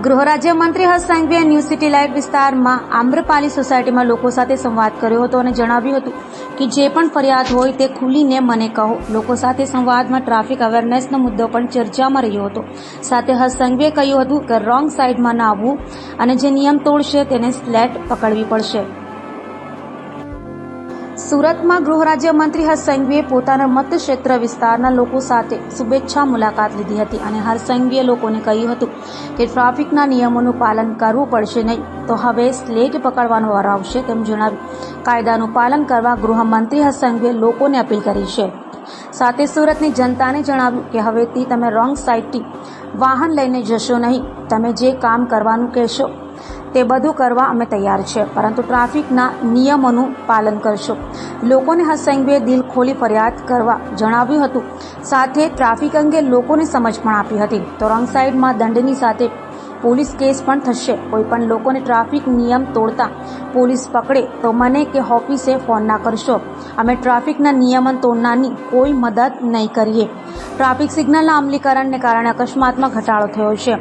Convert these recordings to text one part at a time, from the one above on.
ગૃહ રાજ્યમંત્રી હર્ષ સંઘવીએ new city light વિસ્તારમાં આમ્રપાલી સોસાયટીમાં લોકો સાથે સંવાદ કર્યો હતો અને જણાવ્યું હતું કે જે પણ ફરિયાદ હોય તે ખુલીને મને કહો. લોકો સાથે સંવાદમાં ટ્રાફિક અવેરનેસનો મુદ્દો પણ ચર્ચામાં રહ્યો હતો. સાથે હર્ષ સંઘવીએ કહ્યું હતું કે રોંગ સાઇડમાં ન આવવું અને જે નિયમ તોડશે તેને સ્લેટ પકડવી પડશે. સુરતમાં ગૃહ રાજ્યમંત્રી હર્ષ સંઘવીએ પોતાના મતક્ષેત્ર વિસ્તારના લોકો સાથે શુભેચ્છા મુલાકાત લીધી હતી અને હર્ષ સંઘવીએ લોકોને કહ્યું હતું કે ટ્રાફિકના નિયમોનું પાલન કરવું પડશે નહીં તો હવે સ્લેટ પકડવાનો વારો આવશે તેમ જણાવી કાયદાનું પાલન કરવા ગૃહમંત્રી હર્ષ સંઘવીએ લોકોને અપીલ કરી છે. સાથે સુરતની જનતાને જણાવ્યું કે હવેથી તમે રોંગ સાઇડથી વાહન લઈને જશો નહીં. તમે જે કામ કરવાનું કહેશો તે બધું કરવા અમે તૈયાર છે, પરંતુ ટ્રાફિકના નિયમોનું પાલન કરશો. લોકોને હર્ષ સંઘવીએ દિલ ખોલી ફરિયાદ કરવા જણાવ્યું હતું. સાથે ટ્રાફિક અંગે લોકોને સમજ પણ આપી હતી. તો રોંગ સાઇડમાં દંડની સાથે પોલીસ કેસ પણ થશે. કોઈપણ લોકોને ટ્રાફિક નિયમ તોડતા પોલીસ પકડે તો મને કે ઓફિસે ફોન ના કરશો. અમે ટ્રાફિકના નિયમન તોડનારની કોઈ મદદ નહીં કરીએ. ટ્રાફિક સિગ્નલના અમલીકરણને કારણે અકસ્માતમાં ઘટાડો થયો છે.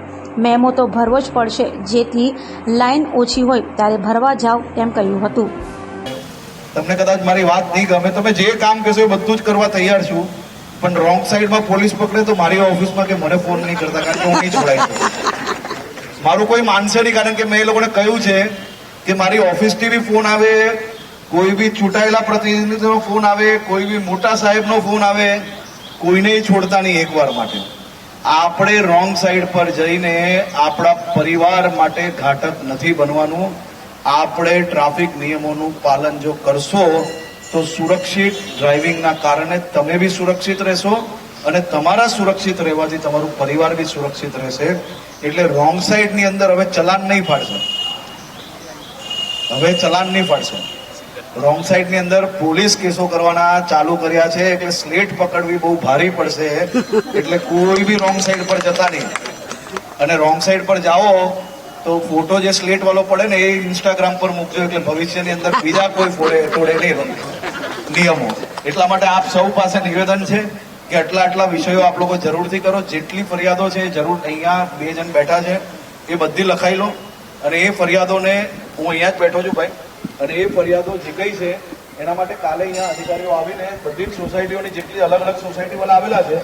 મેમો તો ભરવો જ પડશે, જેથી લાઈન ઓછી હોય ત્યારે ભરવા જાવ તેમ કહ્યું હતું. તમને કદાચ મારી વાત નહીં ગમે, તમે જે કામ કહેશો એ બધું જ કરવા તૈયાર છું, પણ રોંગ સાઈડમાં પોલીસ પકડે તો મારી ઓફિસમાં કે મને ફોન નહીં કરતા, કારણ કે હું નહીં છોડાય. મારું કોઈ માનશે નહીં, કારણ કે મેં એ લોકોને કહ્યું છે કે મારી ઓફિસથી બી ફોન આવે, કોઈ બી ચૂંટાયેલા પ્રતિનિધિનો ફોન આવે, કોઈ બી મોટા સાહેબનો ફોન આવે, કોઈને છોડતા નહીં એકવાર માટે. આપણે રોંગ સાઈડ પર જઈને આપણા પરિવાર માટે ઘાતક નથી બનવાનું. આપણે ટ્રાફિક નિયમોનું પાલન જો કરશો તો સુરક્ષિત ડ્રાઇવિંગના કારણે તમે બી સુરક્ષિત રહેશો અને તમારા સુરક્ષિત રહેવાથી તમારું પરિવાર બી સુરક્ષિત રહેશે. એટલે રોંગ સાઈડની અંદર હવે ચલાન નહીં ફાડશે, રોંગ સાઈડની અંદર પોલીસ કેસો કરવાના ચાલુ કર્યા છે. એટલે સ્લેટ પકડવી બહુ ભારી પડશે. એટલે કોઈ બી રોંગ સાઈડ પર જતા નહીં. અને રોંગ સાઈડ પર જાઓ તો ફોટો જે સ્લેટ વાળો પડે ને એ ઇન્સ્ટાગ્રામ પર મૂકજો, એટલે ભવિષ્યની અંદર બીજા કોઈ તોડે નહીં નિયમો. એટલા માટે આપ સૌ પાસે નિવેદન છે કે આટલા વિષયો આપ લોકો જરૂરથી કરો. જેટલી ફરિયાદો છે જરૂર, અહીંયા 2 જણ બેઠા છે એ બધી લખાઈ લો. અને એ ફરિયાદોને હું અહીંયા જ બેઠો છું ભાઈ, અને એ ફરિયાદો જે કઈ છે એના માટે કાલે અહીંયા અધિકારીઓ આવીને બધી જ સોસાયટીઓની જેટલી અલગ અલગ સોસાયટી વાળા આવેલા છે